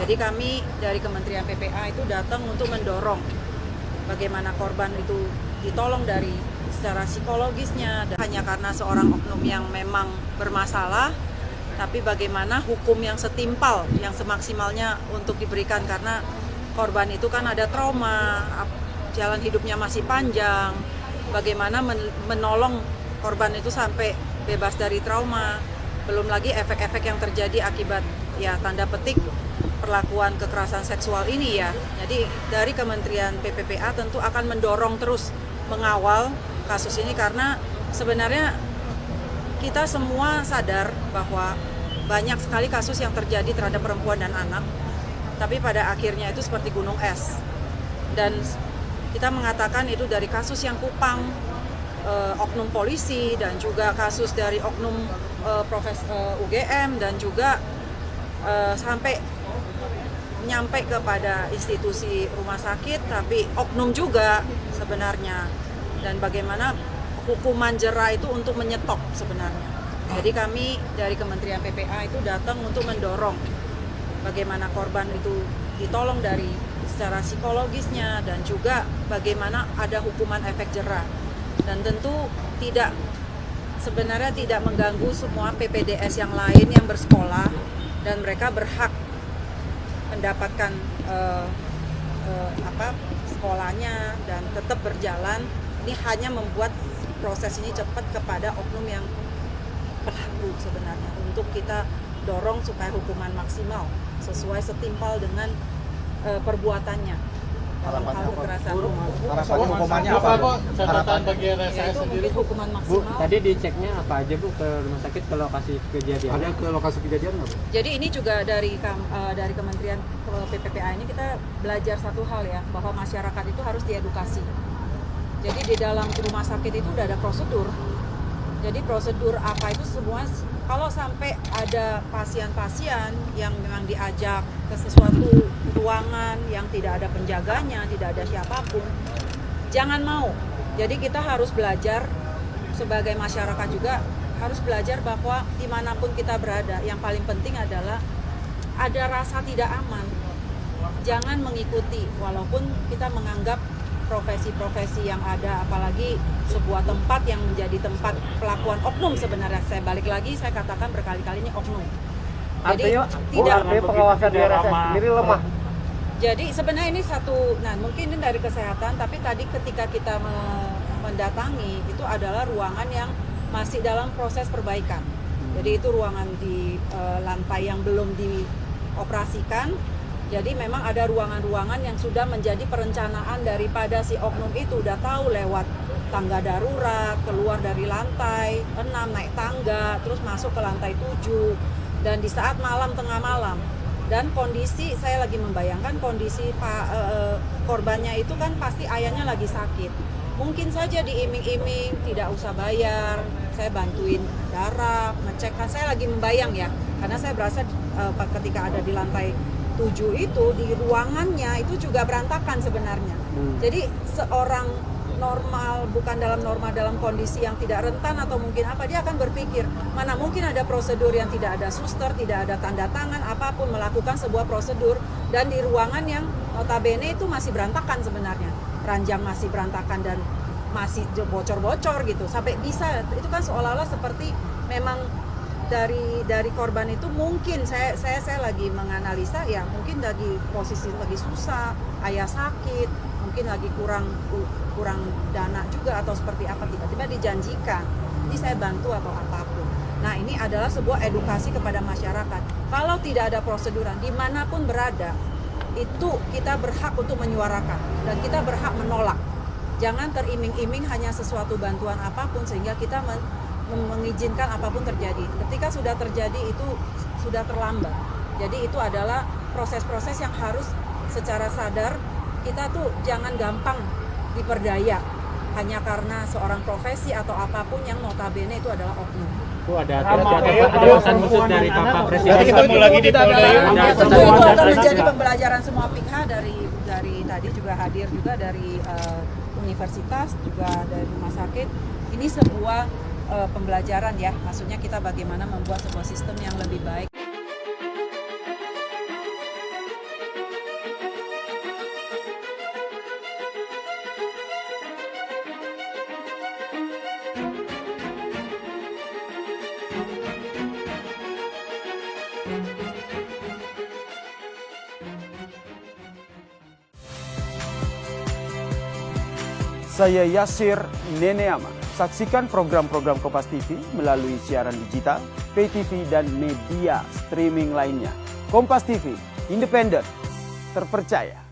Jadi kami dari Kementerian PPA itu datang untuk mendorong bagaimana korban itu ditolong dari secara psikologisnya, dan hanya karena seorang oknum yang memang bermasalah, tapi bagaimana hukum yang setimpal, yang semaksimalnya untuk diberikan, karena korban itu kan ada trauma, jalan hidupnya masih panjang, bagaimana menolong korban itu sampai bebas dari trauma, belum lagi efek-efek yang terjadi akibat ya tanda petik perlakuan kekerasan seksual ini ya. Jadi dari Kementerian PPPA tentu akan mendorong terus mengawal kasus ini, karena sebenarnya kita semua sadar bahwa banyak sekali kasus yang terjadi terhadap perempuan dan anak, tapi pada akhirnya itu seperti gunung es. Dan kita mengatakan itu dari kasus yang Kupang, oknum polisi, dan juga kasus dari oknum UGM, dan juga sampai nyampe kepada institusi rumah sakit, tapi oknum juga sebenarnya. Dan bagaimana hukuman jera itu untuk menyetop sebenarnya. Jadi kami dari Kementerian PPA itu datang untuk mendorong bagaimana korban itu ditolong dari secara psikologisnya, dan juga bagaimana ada hukuman efek jera. Dan tentu sebenarnya tidak mengganggu semua PPDS yang lain yang bersekolah, dan mereka berhak mendapatkan sekolahnya dan tetap berjalan. Ini hanya membuat proses ini cepat kepada oknum yang pelaku sebenarnya, untuk kita dorong supaya hukuman maksimal sesuai setimpal dengan perbuatannya dalam hal kekerasan. Harapannya hukumannya apa? Catatan bagi RSA Yaitu sendiri, mungkin hukuman Bu, maksimal. tadi diceknya apa aja Bu ke rumah sakit ke lokasi kejadian? Ada ke lokasi kejadian nggak, Bu? Jadi ini juga dari Kementerian PPPA ini kita belajar satu hal ya, bahwa masyarakat itu harus diedukasi. Jadi di dalam rumah sakit itu udah ada prosedur. Jadi prosedur apa itu semua, kalau sampai ada pasien-pasien yang memang diajak ke sesuatu ruangan yang tidak ada penjaganya, tidak ada siapapun, jangan mau. Jadi kita harus belajar sebagai masyarakat juga, harus belajar bahwa dimanapun kita berada, yang paling penting adalah ada rasa tidak aman. Jangan mengikuti, walaupun kita menganggap profesi-profesi yang ada, apalagi sebuah tempat yang menjadi tempat pelakuan oknum sebenarnya. Saya balik lagi, saya katakan berkali-kali ini oknum. Jadi Artinya pengawasan di RSA sendiri lemah. Jadi sebenarnya ini mungkin ini dari kesehatan, tapi tadi ketika kita mendatangi itu adalah ruangan yang masih dalam proses perbaikan. Jadi itu ruangan di lantai yang belum dioperasikan. Jadi memang ada ruangan-ruangan yang sudah menjadi perencanaan daripada si oknum itu, udah tahu lewat tangga darurat, keluar dari lantai 6, naik tangga, terus masuk ke lantai 7, dan di saat malam, tengah malam. Dan kondisi, saya lagi membayangkan kondisi korbannya itu kan pasti ayahnya lagi sakit. Mungkin saja diiming-iming, tidak usah bayar, saya bantuin darah, ngecekkan. Saya lagi membayang ya, karena saya berasa ketika ada di lantai 7 itu, di ruangannya itu juga berantakan sebenarnya. Jadi seorang normal, bukan dalam kondisi yang tidak rentan atau mungkin apa, dia akan berpikir, mana mungkin ada prosedur yang tidak ada suster, tidak ada tanda tangan, apapun, melakukan sebuah prosedur, dan di ruangan yang notabene itu masih berantakan sebenarnya. Ranjang masih berantakan dan masih bocor-bocor gitu, sampai bisa, itu kan seolah-olah seperti memang dari korban itu mungkin saya lagi menganalisa ya, mungkin lagi posisi lagi susah, ayah sakit, mungkin lagi kurang dana juga atau seperti apa, tiba-tiba dijanjikan ini saya bantu atau apapun. Nah, ini adalah sebuah edukasi kepada masyarakat. Kalau tidak ada proseduran dimanapun berada, itu kita berhak untuk menyuarakan dan kita berhak menolak. Jangan teriming-iming hanya sesuatu bantuan apapun sehingga kita mengizinkan apapun terjadi. Ketika sudah terjadi itu sudah terlambat. Jadi itu adalah proses-proses yang harus secara sadar, kita tuh jangan gampang diperdaya hanya karena seorang profesi atau apapun yang notabene itu adalah oknum. Bu, ada pesan khusus dari Bapak Presiden. Nanti ketemu lagi di Polda. Tentu itu akan menjadi pembelajaran semua pihak, dari tadi juga hadir juga dari universitas, juga dari rumah sakit. Ini sebuah pembelajaran ya, maksudnya kita bagaimana membuat sebuah sistem yang lebih baik. Saya Yasir Neneama. Saksikan program-program Kompas TV melalui siaran digital, pay TV, dan media streaming lainnya. Kompas TV, independen, terpercaya.